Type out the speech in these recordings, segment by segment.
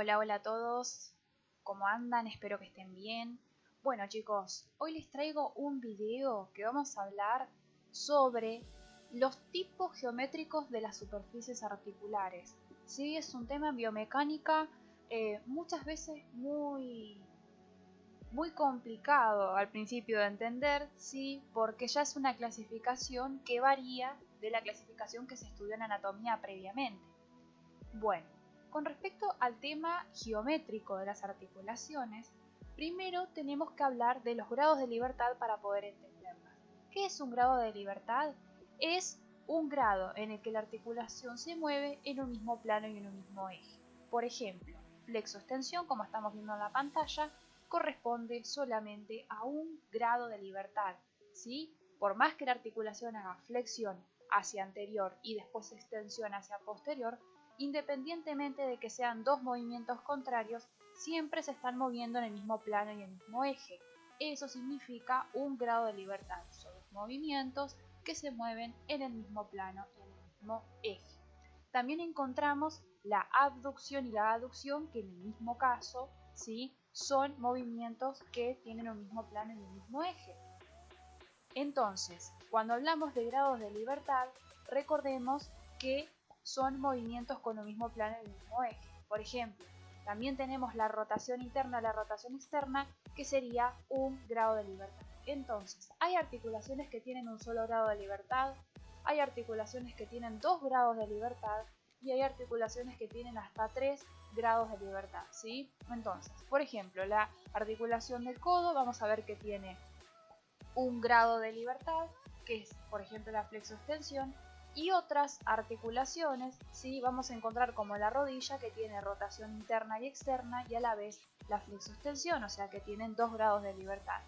Hola, hola a todos, ¿cómo andan? Espero que estén bien. Bueno chicos, hoy les traigo un video que vamos a hablar sobre los tipos geométricos de las superficies articulares. ¿Sí? Es un tema en biomecánica muchas veces muy complicado al principio de entender, sí, porque ya es una clasificación que varía de la clasificación que se estudió en anatomía previamente. Bueno, con respecto al tema geométrico de las articulaciones, primero tenemos que hablar de los grados de libertad para poder entenderlas. ¿Qué es un grado de libertad? Es un grado en el que la articulación se mueve en un mismo plano y en un mismo eje. Por ejemplo, flexo-extensión, como estamos viendo en la pantalla, corresponde solamente a un grado de libertad, ¿sí? Por más que la articulación haga flexión hacia anterior y después extensión hacia posterior, independientemente de que sean dos movimientos contrarios, siempre se están moviendo en el mismo plano y el mismo eje. Eso significa un grado de libertad. Son los movimientos que se mueven en el mismo plano y en el mismo eje. También encontramos la abducción y la aducción, que en el mismo caso, ¿sí?, son movimientos que tienen un mismo plano y un mismo eje. Entonces, cuando hablamos de grados de libertad, recordemos que son movimientos con un mismo plano y un mismo eje. Por ejemplo, también tenemos la rotación interna y la rotación externa, que sería un grado de libertad. Entonces, hay articulaciones que tienen un solo grado de libertad, hay articulaciones que tienen 2 grados de libertad y hay articulaciones que tienen hasta 3 grados de libertad, ¿sí? Entonces, por ejemplo, la articulación del codo, vamos a ver que tiene un grado de libertad, que es por ejemplo la flexoextensión, y otras articulaciones, ¿sí? Vamos a encontrar como la rodilla, que tiene rotación interna y externa, y a la vez la flexoextensión, o sea que tienen 2 grados de libertad.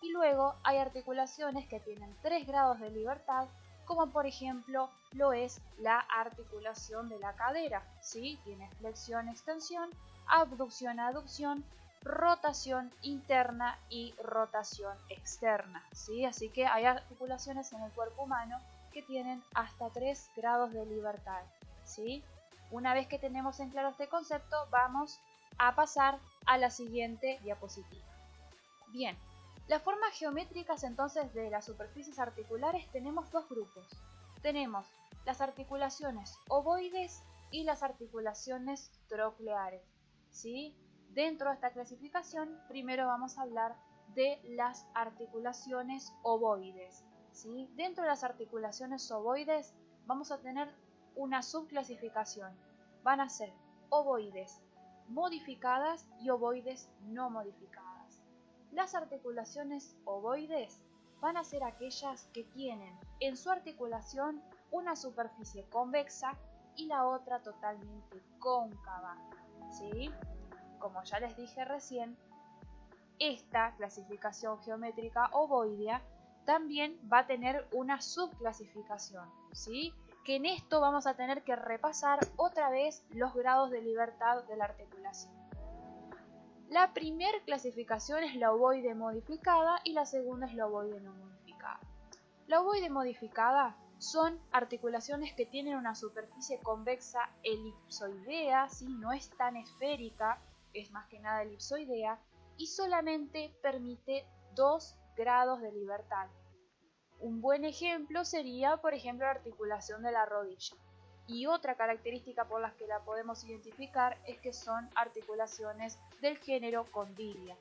Y luego hay articulaciones que tienen 3 grados de libertad, como por ejemplo lo es la articulación de la cadera, ¿sí? Tiene flexión-extensión, abducción-aducción, rotación interna y rotación externa, ¿sí? Así que hay articulaciones en el cuerpo humano que tienen hasta 3 grados de libertad, ¿sí? Una vez que tenemos en claro este concepto, vamos a pasar a la siguiente diapositiva. Bien, las formas geométricas entonces de las superficies articulares tenemos dos grupos. Tenemos las articulaciones ovoides y las articulaciones trocleares, ¿sí? Dentro de esta clasificación, primero vamos a hablar de las articulaciones ovoides, ¿sí? Dentro de las articulaciones ovoides vamos a tener una subclasificación. Van a ser ovoides modificadas y ovoides no modificadas. Las articulaciones ovoides van a ser aquellas que tienen en su articulación una superficie convexa y la otra totalmente cóncava, ¿sí? Como ya les dije recién, esta clasificación geométrica ovoidea también va a tener una subclasificación, ¿sí? Que en esto vamos a tener que repasar otra vez los grados de libertad de la articulación. La primera clasificación es la ovoide modificada y la segunda es la ovoide no modificada. La ovoide modificada son articulaciones que tienen una superficie convexa elipsoidea, ¿sí? No es tan esférica, es más que nada elipsoidea, y solamente permite 2 grados de libertad. Un buen ejemplo sería, por ejemplo, la articulación de la rodilla. Y otra característica por las que la podemos identificar es que son articulaciones del género condilia.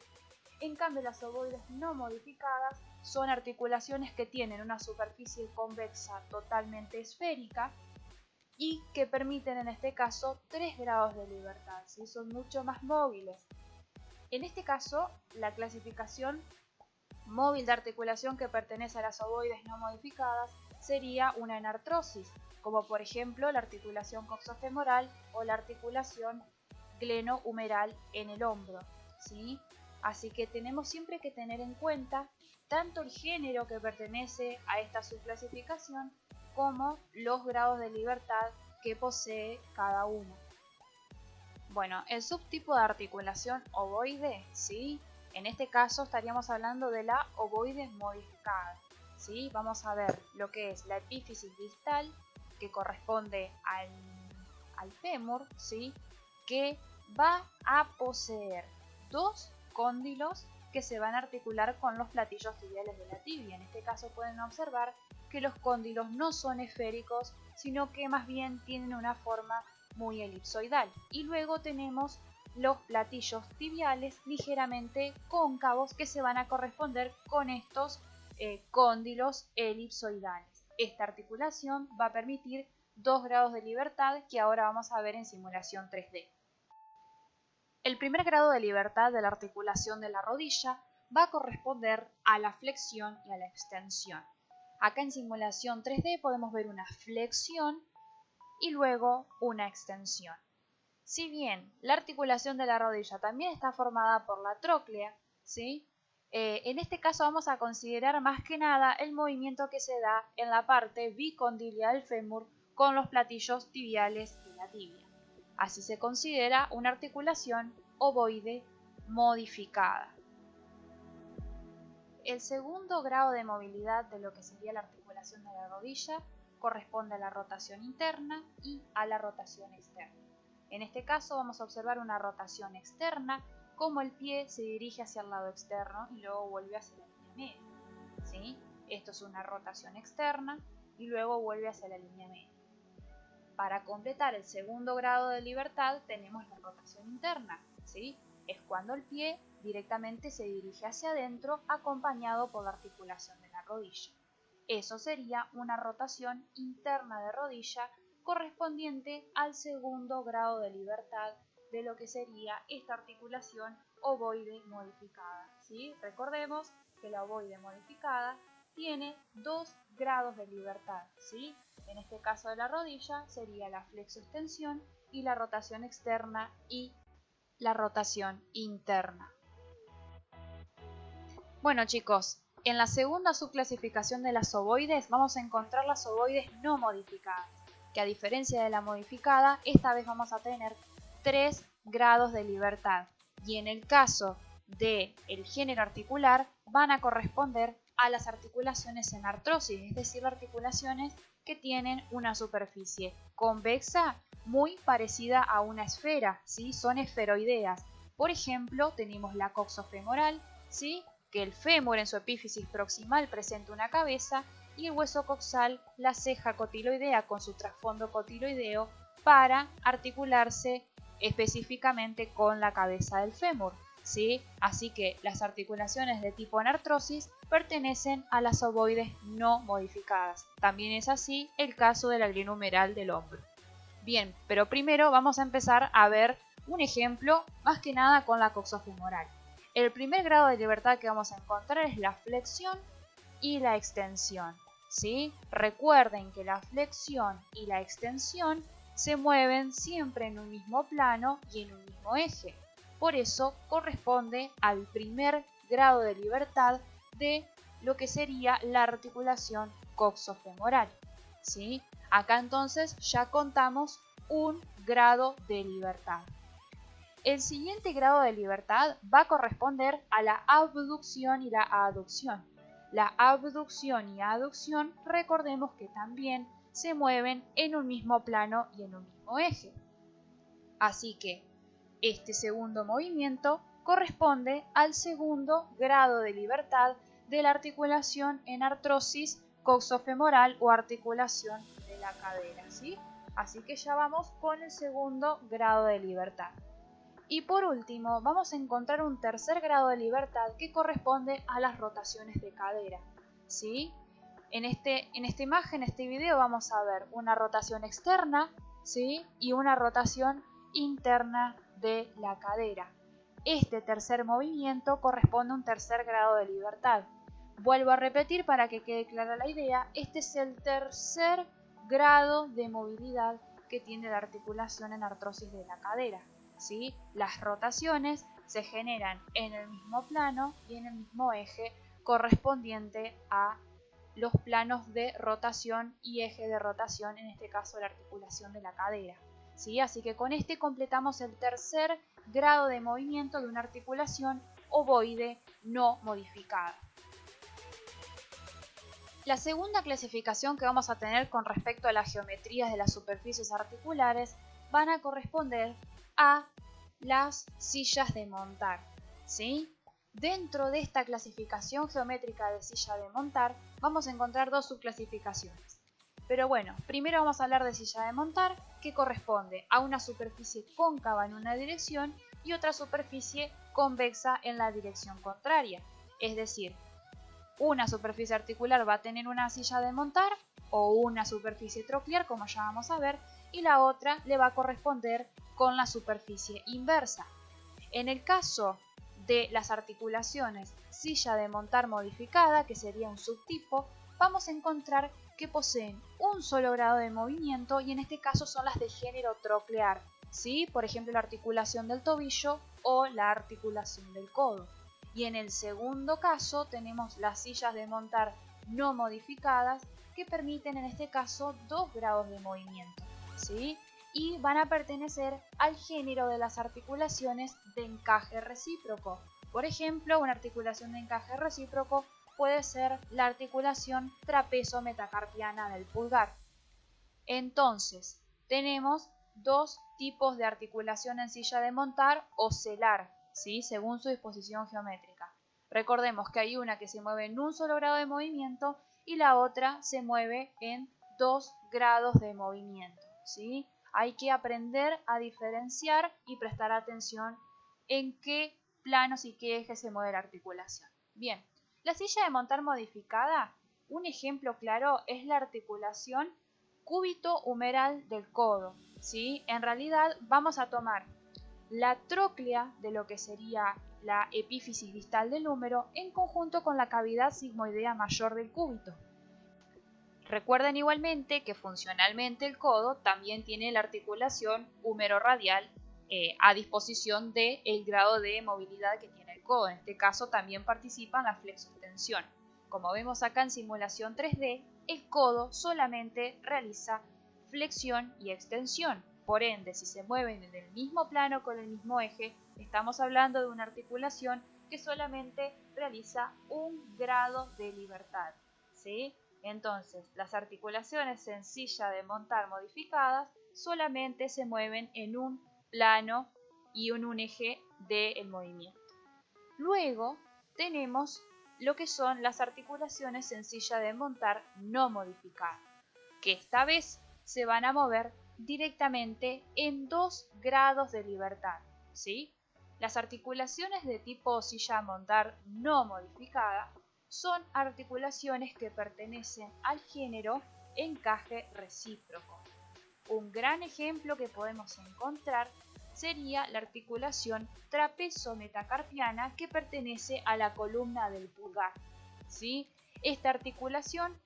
En cambio, las ovoides no modificadas son articulaciones que tienen una superficie convexa totalmente esférica y que permiten en este caso 3 grados de libertad, ¿sí? Son mucho más móviles. En este caso, la clasificación móvil de articulación que pertenece a las ovoides no modificadas sería una enartrosis, como por ejemplo la articulación coxofemoral o la articulación glenohumeral en el hombro, ¿sí? Así que tenemos siempre que tener en cuenta tanto el género que pertenece a esta subclasificación como los grados de libertad que posee cada uno. Bueno, el subtipo de articulación ovoide, ¿sí? En este caso estaríamos hablando de la ovoide modificada, ¿sí? Vamos a ver lo que es la epífisis distal, que corresponde al fémur, ¿sí? Que va a poseer dos cóndilos que se van a articular con los platillos tibiales de la tibia. En este caso pueden observar que los cóndilos no son esféricos, sino que más bien tienen una forma muy elipsoidal. Y luego tenemos los platillos tibiales ligeramente cóncavos que se van a corresponder con estos cóndilos elipsoidales. Esta articulación va a permitir 2 grados de libertad que ahora vamos a ver en simulación 3D. El primer grado de libertad de la articulación de la rodilla va a corresponder a la flexión y a la extensión. Acá en simulación 3D podemos ver una flexión y luego una extensión. Si bien la articulación de la rodilla también está formada por la tróclea, ¿sí? En este caso vamos a considerar más que nada el movimiento que se da en la parte bicondílea del fémur con los platillos tibiales de la tibia. Así se considera una articulación ovoide modificada. El segundo grado de movilidad de lo que sería la articulación de la rodilla corresponde a la rotación interna y a la rotación externa. En este caso vamos a observar una rotación externa, como el pie se dirige hacia el lado externo y luego vuelve hacia la línea media. ¿Sí? Esto es una rotación externa y luego vuelve hacia la línea media. Para completar el segundo grado de libertad tenemos la rotación interna. ¿Sí? Es cuando el pie directamente se dirige hacia adentro acompañado por la articulación de la rodilla. Eso sería una rotación interna de rodilla correspondiente al segundo grado de libertad de lo que sería esta articulación ovoide modificada. ¿Sí? Recordemos que la ovoide modificada tiene 2 grados de libertad. ¿Sí? En este caso de la rodilla sería la flexoextensión y la rotación externa y la rotación interna. Bueno chicos, en la segunda subclasificación de las ovoides vamos a encontrar las ovoides no modificadas, que a diferencia de la modificada, esta vez vamos a tener 3 grados de libertad y en el caso del género articular van a corresponder a las articulaciones en artrosis, es decir, articulaciones que tienen una superficie convexa muy parecida a una esfera, ¿sí? Son esferoideas. Por ejemplo, tenemos la coxofemoral, ¿sí? Que el fémur en su epífisis proximal presenta una cabeza y el hueso coxal la ceja cotiloidea con su trasfondo cotiloideo para articularse específicamente con la cabeza del fémur. ¿Sí? Así que las articulaciones de tipo anartrosis pertenecen a las ovoides no modificadas. También es así el caso del glenohumeral del hombro. Bien, pero primero vamos a empezar a ver un ejemplo más que nada con la coxofemoral. El primer grado de libertad que vamos a encontrar es la flexión y la extensión. ¿Sí? Recuerden que la flexión y la extensión se mueven siempre en un mismo plano y en un mismo eje. Por eso corresponde al primer grado de libertad de lo que sería la articulación coxofemoral. ¿Sí? Acá entonces ya contamos un grado de libertad. El siguiente grado de libertad va a corresponder a la abducción y la aducción. La abducción y aducción, recordemos que también se mueven en un mismo plano y en un mismo eje. Así que este segundo movimiento corresponde al segundo grado de libertad de la articulación en artrosis coxofemoral o articulación de la cadera, ¿sí? Así que ya vamos con el segundo grado de libertad. Y por último, vamos a encontrar un tercer grado de libertad que corresponde a las rotaciones de cadera, ¿sí? En esta imagen, en este video, vamos a ver una rotación externa, ¿sí? Y una rotación interna de la cadera. Este tercer movimiento corresponde a un tercer grado de libertad. Vuelvo a repetir para que quede clara la idea, este es el tercer grado de movilidad que tiene la articulación en artrosis de la cadera. ¿Sí? Las rotaciones se generan en el mismo plano y en el mismo eje correspondiente a los planos de rotación y eje de rotación, en este caso la articulación de la cadera. ¿Sí? Así que con este completamos el tercer grado de movimiento de una articulación ovoide no modificada. La segunda clasificación que vamos a tener con respecto a las geometrías de las superficies articulares van a corresponder a las sillas de montar, ¿sí? Dentro de esta clasificación geométrica de silla de montar vamos a encontrar dos subclasificaciones. Pero bueno, primero vamos a hablar de silla de montar, que corresponde a una superficie cóncava en una dirección y otra superficie convexa en la dirección contraria. Es decir, una superficie articular va a tener una silla de montar o una superficie troclear, como ya vamos a ver, y la otra le va a corresponder con la superficie inversa. En el caso de las articulaciones silla de montar modificada, que sería un subtipo, vamos a encontrar que poseen un solo grado de movimiento y en este caso son las de género troclear, ¿sí? Por ejemplo, la articulación del tobillo o la articulación del codo. Y en el segundo caso tenemos las sillas de montar no modificadas que permiten en este caso 2 grados de movimiento, ¿sí? Y van a pertenecer al género de las articulaciones de encaje recíproco. Por ejemplo, una articulación de encaje recíproco puede ser la articulación trapezo-metacarpiana del pulgar. Entonces, tenemos dos tipos de articulación en silla de montar o celar, ¿sí? Según su disposición geométrica. Recordemos que hay una que se mueve en un solo grado de movimiento y la otra se mueve en 2 grados de movimiento, ¿sí? Hay que aprender a diferenciar y prestar atención en qué planos y qué ejes se mueve la articulación. Bien, la silla de montar modificada, un ejemplo claro es la articulación cúbito humeral del codo, ¿sí? En realidad vamos a tomar la tróclea de lo que sería la epífisis distal del húmero en conjunto con la cavidad sigmoidea mayor del cúbito. Recuerden igualmente que funcionalmente el codo también tiene la articulación húmero-radial a disposición del grado de movilidad que tiene el codo. En este caso también participa en la flexoextensión. Como vemos acá en simulación 3D, el codo solamente realiza flexión y extensión. Por ende, si se mueven en el mismo plano con el mismo eje, estamos hablando de una articulación que solamente realiza un grado de libertad, ¿sí? Entonces, las articulaciones en silla de montar modificadas solamente se mueven en un plano y en un eje del movimiento. Luego tenemos lo que son las articulaciones en silla de montar no modificadas, que esta vez se van a mover directamente en 2 grados de libertad, ¿sí? Las articulaciones de tipo silla a montar no modificada son articulaciones que pertenecen al género encaje recíproco. Un gran ejemplo que podemos encontrar sería la articulación trapezo-metacarpiana que pertenece a la columna del pulgar, ¿sí? Esta articulación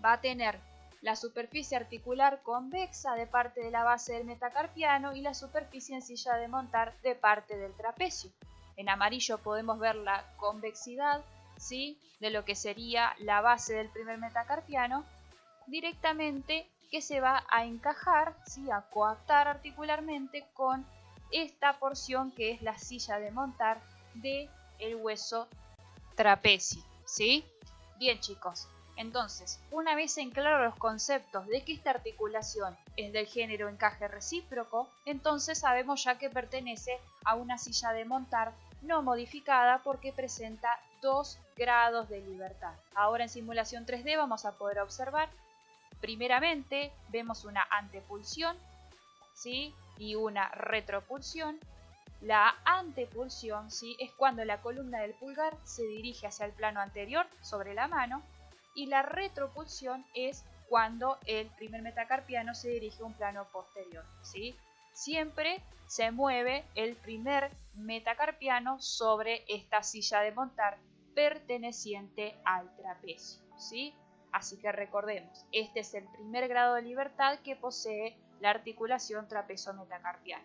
va a tener la superficie articular convexa de parte de la base del metacarpiano y la superficie en silla de montar de parte del trapecio. En amarillo podemos ver la convexidad, ¿sí?, de lo que sería la base del primer metacarpiano directamente que se va a encajar, ¿sí?, a coaptar articularmente con esta porción que es la silla de montar del hueso trapecio, ¿sí? Bien, chicos. Entonces, una vez en claro los conceptos de que esta articulación es del género encaje recíproco, entonces sabemos ya que pertenece a una silla de montar no modificada porque presenta 2 grados de libertad. Ahora en simulación 3D vamos a poder observar, primeramente vemos una antepulsión, ¿sí?, y una retropulsión. La antepulsión, ¿sí?, es cuando la columna del pulgar se dirige hacia el plano anterior sobre la mano, y la retropulsión es cuando el primer metacarpiano se dirige a un plano posterior, ¿sí? Siempre se mueve el primer metacarpiano sobre esta silla de montar perteneciente al trapecio, ¿sí? Así que recordemos, este es el primer grado de libertad que posee la articulación trapezo-metacarpiana.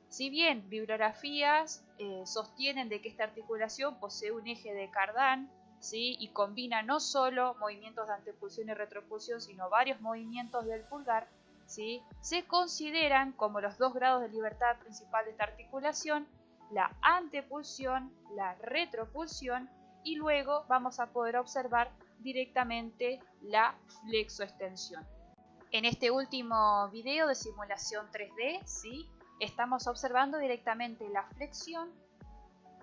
Si bien bibliografías sostienen de que esta articulación posee un eje de Cardan, ¿sí?, y combina no solo movimientos de antepulsión y retropulsión, sino varios movimientos del pulgar, ¿sí?, se consideran como los 2 grados de libertad principal de esta articulación la antepulsión, la retropulsión, y luego vamos a poder observar directamente la flexoextensión. En este último video de simulación 3D, ¿sí?, estamos observando directamente la flexión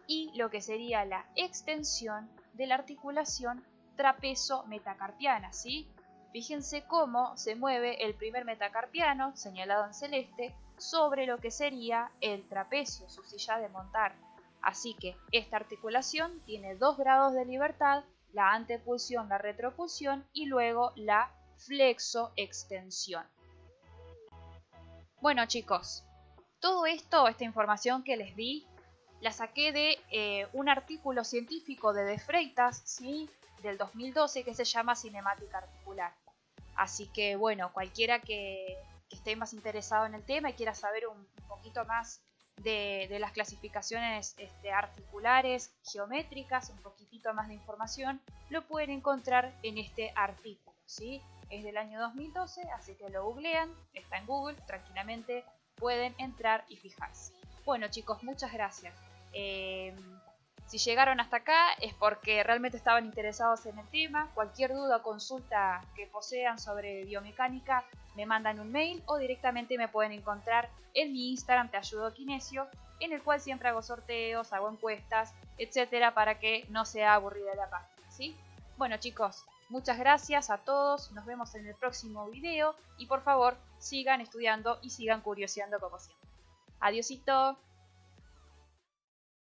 y lo que sería la extensión de la articulación trapezo-metacarpiana, ¿sí? Fíjense cómo se mueve el primer metacarpiano, señalado en celeste, sobre lo que sería el trapecio, su silla de montar. Así que esta articulación tiene 2 grados de libertad, la antepulsión, la retropulsión y luego la flexoextensión. Bueno chicos, todo esto, esta información que les di, la saqué de un artículo científico de Freitas, ¿sí? Del 2012 que se llama Cinemática Articular. Así que bueno, cualquiera que esté más interesado en el tema y quiera saber un poquito más de las clasificaciones articulares, geométricas, un poquitito más de información, lo pueden encontrar en este artículo, ¿sí? Es del año 2012, así que lo googlean, está en Google, tranquilamente pueden entrar y fijarse. Bueno chicos, muchas gracias. Si llegaron hasta acá es porque realmente estaban interesados en el tema. Cualquier duda o consulta que posean sobre biomecánica me mandan un mail o directamente me pueden encontrar en mi Instagram Te Ayudo Kinesio, en el cual siempre hago sorteos, hago encuestas, etcétera, para que no sea aburrida la página, ¿sí? Bueno chicos, muchas gracias a todos, nos vemos en el próximo video y por favor sigan estudiando y sigan curioseando como siempre. Adiósito.